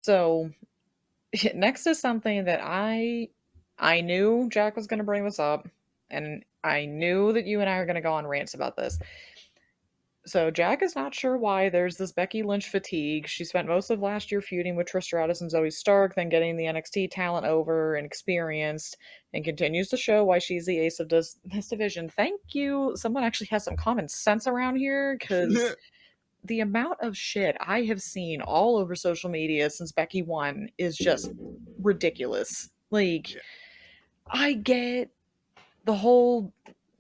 So next is something that I knew Jack was going to bring this up, and I knew that you and I are going to go on rants about this. So Jack is not sure why there's this Becky Lynch fatigue. She spent most of last year feuding with Trish Stratus and Zoe Stark, then getting the NXT talent over and experienced, and continues to show why she's the ace of this division. Thank you. Someone actually has some common sense around here, because the amount of shit I have seen all over social media since Becky won is just ridiculous. Like, Yeah. I get the whole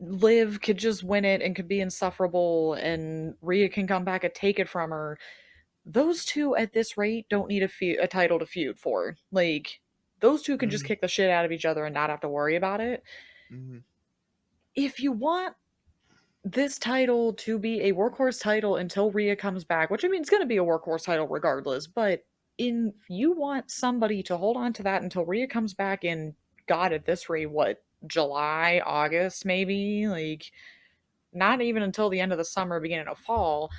Liv could just win it and could be insufferable, and Rhea can come back and take it from her. Those two at this rate don't need a title to feud for. Like, those two can just Mhm. kick the shit out of each other and not have to worry about it. Mhm. If you want this title to be a workhorse title until Rhea comes back, which I mean, it's going to be a workhorse title regardless, but in you want somebody to hold on to that until Rhea comes back in, God, at this rate, what, July, August, maybe? Like, not even until the end of the summer, beginning of fall.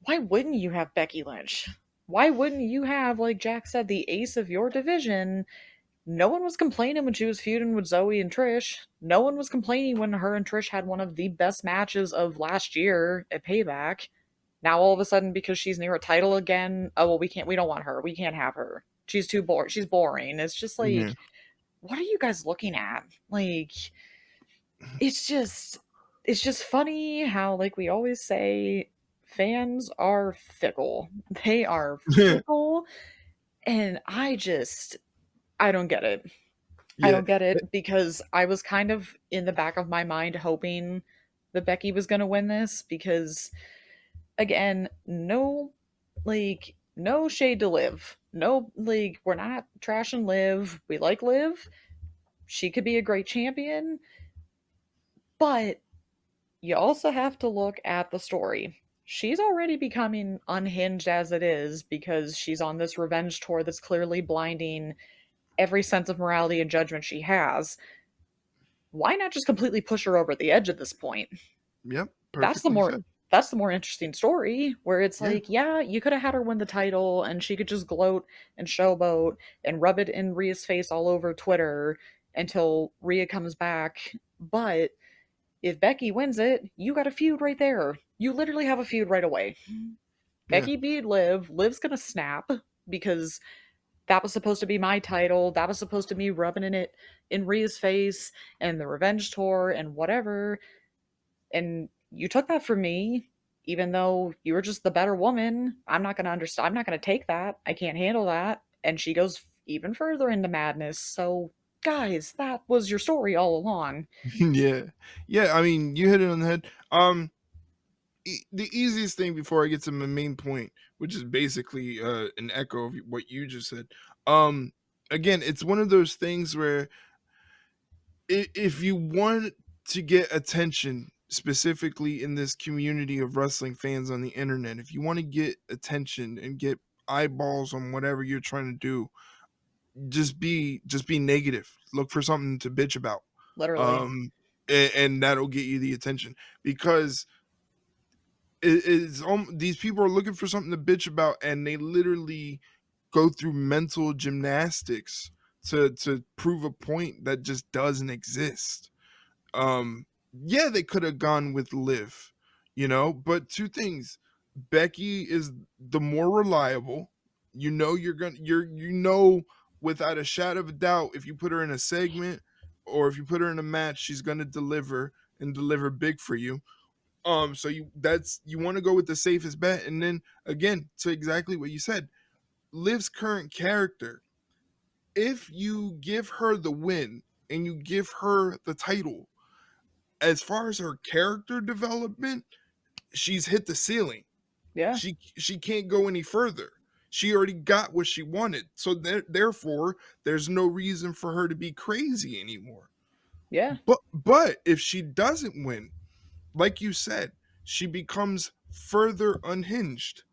Why wouldn't you have Becky Lynch? Why wouldn't you have, like Jack said, the ace of your division? No one was complaining when she was feuding with Zoe and Trish. No one was complaining when her and Trish had one of the best matches of last year at Payback. Now all of a sudden, because she's near a title again, oh well, we don't want her. We can't have her. She's too bored. She's boring. It's just Yeah. like, what are you guys looking at? Like, it's just, it's just funny how, like we always say, fans are fickle. They are fickle, and I don't get it. I Yeah. don't get it, because I was kind of in the back of my mind hoping that Becky was going to win this, because again, no shade to Liv. No, like, we're not trashing Liv. We like Liv. She could be a great champion, but you also have to look at the story. She's already becoming unhinged as it is, because she's on this revenge tour that's clearly blinding every sense of morality and judgment she has. Why not just completely push her over the edge at this point? Yep. That's the Perfectly more said. that's the more interesting story, where it's Yeah. like, yeah, you could have had her win the title and she could just gloat and showboat and rub it in Rhea's face all over Twitter until Rhea comes back. But if Becky wins it, you got a feud right there. You literally have a feud right away. Yeah. Becky beat Liv. Liv's gonna snap, because that was supposed to be my title. That was supposed to be rubbing it in Rhea's face and the revenge tour and whatever. And you took that from me, even though you were just the better woman. I'm not gonna understand. I'm not gonna take that. I can't handle that. And she goes even further into madness. So, guys, that was your story all along. Yeah. Yeah. I mean, you hit it on the head. The easiest thing before I get to my main point, which is basically an echo of what you just said. Um, Again, it's one of those things where if you want to get attention, specifically in this community of wrestling fans on the internet, if you want to get attention and get eyeballs on whatever you're trying to do, just be negative. Look for something to bitch about. Literally. Um, and that'll get you the attention, because these people are looking for something to bitch about, and they literally go through mental gymnastics to prove a point that just doesn't exist. Yeah, they could have gone with Liv, but two things. Becky is the more reliable. You know without a shadow of a doubt, if you put her in a segment or if you put her in a match, she's gonna deliver and deliver big for you. So you want to go with the safest bet. And then again, to exactly what you said, Liv's current character, if you give her the win and you give her the title, as far as her character development, she's hit the ceiling. Yeah. She can't go any further. She already got what she wanted. So therefore, there's no reason for her to be crazy anymore. Yeah. But if she doesn't win, like you said, she becomes further unhinged.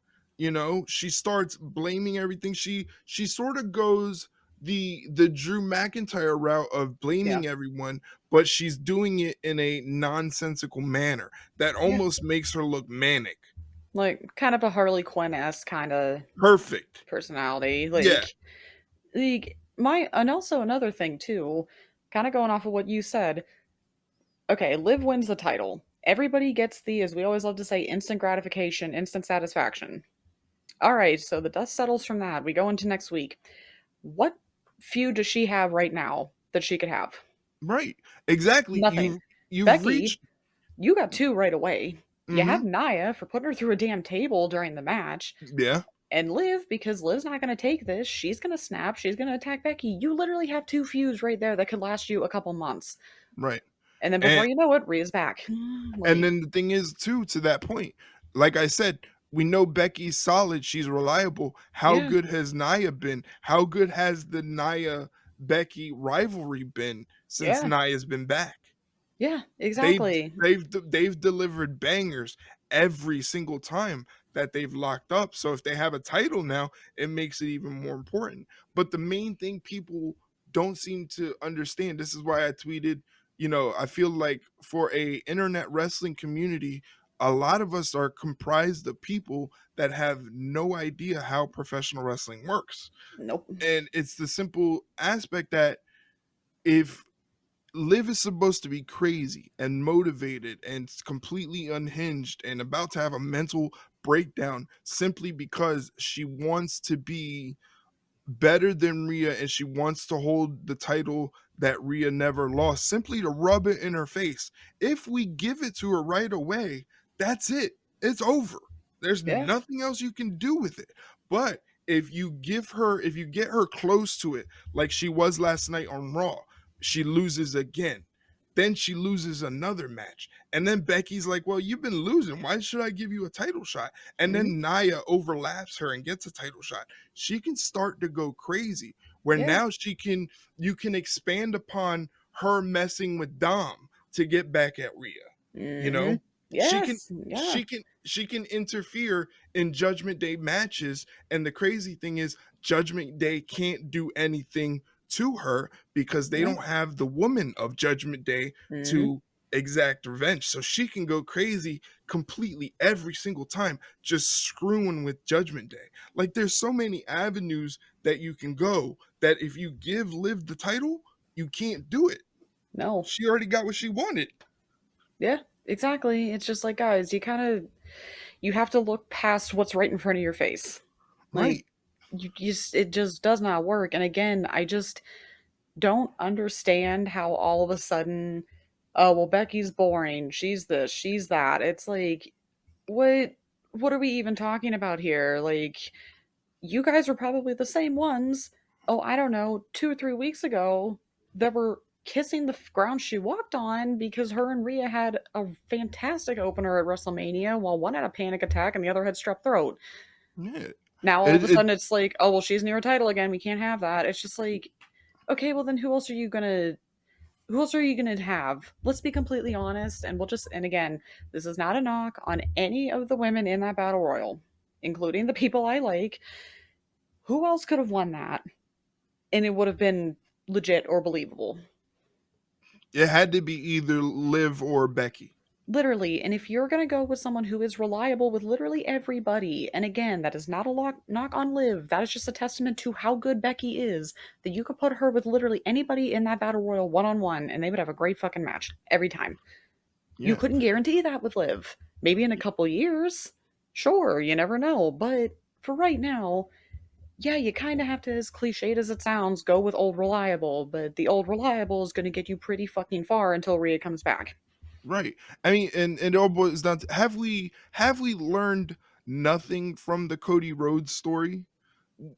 She starts blaming everything. She sort of goes the Drew McIntyre route of Yeah. blaming everyone, but she's doing it in a nonsensical manner that Yeah. almost makes her look manic. Like kind of a Harley Quinn-esque kind of Perfect. personality. Yeah. Like my and also another thing too, kind of going off of what you said. Okay, Liv wins the title. Everybody gets the, as we always love to say, instant gratification, instant satisfaction. All right, so the dust settles from that. We go into next week. What feud does she have right now that she could have? Right. Exactly. Nothing. You've Becky, reached. you got two right away. You have Mhm. Nia for putting her through a damn table during the match, Yeah. and Liv, because Liv's not going to take this. She's going to snap. She's going to attack Becky. You literally have two feuds right there that could last you a couple months. Right. And then before And you know it, Rhea's back. and Like, then the thing is too, to that point, like I said, we know Becky's solid, she's reliable. How yeah, good has Nia been? How good has the Nia Becky rivalry been since yeah, Nia's been back? yeah, They've exactly. they've delivered bangers every single time that they've locked up. So if they have a title now, it makes it even more important. But the main thing people don't seem to understand, this is why I tweeted, I feel like for a internet wrestling community, a lot of us are comprised of people that have no idea how professional wrestling works. Nope. And it's the simple aspect that if Liv is supposed to be crazy and motivated and completely unhinged and about to have a mental breakdown simply because she wants to be better than Rhea and she wants to hold the title that Rhea never lost, simply to rub it in her face. If we give it to her right away, that's it. It's over. There's Yeah, nothing else you can do with it. But if you get her close to it, like she was last night on Raw, she loses again. Then she loses another match. And then Becky's like, well, you've been losing. Why should I give you a title shot? And hmm, then Nia overlaps her and gets a title shot. She can start to go crazy where yeah, now you can expand upon her messing with Dom to get back at Rhea. You hmm, know, she can yes, yeah, she can interfere in Judgment Day matches, and the crazy thing is Judgment Day can't do anything to her because they yeah, don't have the woman of Judgment Day hmm, to exact revenge. So she can go crazy completely every single time, just screwing with Judgment Day. Like there's so many avenues that you can go that if you give Liv the title, you can't do it. no, She already got what she wanted. yeah, exactly. It's just like, guys, you have to look past what's right in front of your face. Like, Right. it just does not work. And again, I just don't understand how all of a sudden, oh well, Becky's boring. She's this, she's that. It's like, what what are we even talking about here? Like, you guys are probably the same ones. Oh, I don't know, 2 or 3 weeks ago that were kissing the ground she walked on because her and Rhea had a fantastic opener at WrestleMania while one had a panic attack and the other had strep throat. Yeah. Now all of a It sudden it's like, oh well, she's near a title again. We can't have that. It's just like, okay, well then who else are you gonna have? Let's be completely honest, and we'll just, and again, this is not a knock on any of the women in that battle royal, including the people I like. Who else could have won that? And it would have been legit or believable. it had to be either Liv or Becky. Literally. And if you're going to go with someone who is reliable with literally everybody, and again, that is not a knock on Liv, that is just a testament to how good Becky is, that you could put her with literally anybody in that battle royal one on one, and they would have a great fucking match every time. You Yeah. couldn't guarantee that with Liv. Maybe in a couple years. Sure, you never know. But for right now, yeah, you kind of have to, as cliched as it sounds, go with old reliable, but the old reliable is going to get you pretty fucking far until Rhea comes back. Right. I mean, and it all boils down to, have we learned nothing from the Cody Rhodes story?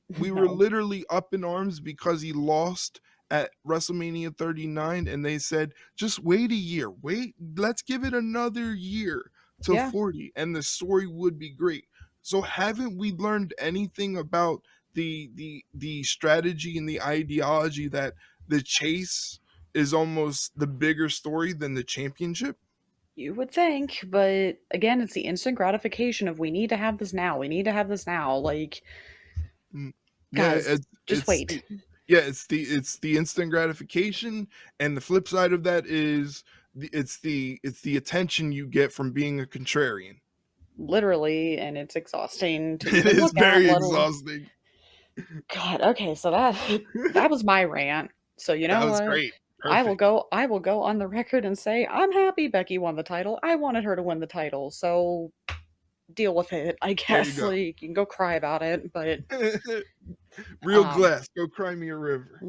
We were No. literally up in arms because he lost at WrestleMania 39 and they said, "Just wait a year. Wait, let's give it another year to Yeah, 40 and the story would be great." So haven't we learned anything about the strategy and the ideology that the chase is almost the bigger story than the championship? you would think, but again, it's the instant gratification of we need to have this now. We need to have this now. Like, Mm. Yeah, guys, just wait. it's the instant gratification, and the flip side of that is it's the attention you get from being a contrarian. literally, and it's exhausting to It even is look at, very let alone exhausting. God, okay, so that was my rant. So you That know was what? great. Perfect. I will go on the record and say I'm happy Becky won the title. I wanted her to win the title. So deal with it, I There you guess. go. Like you can go cry about it, but Real um glass, go cry me a river.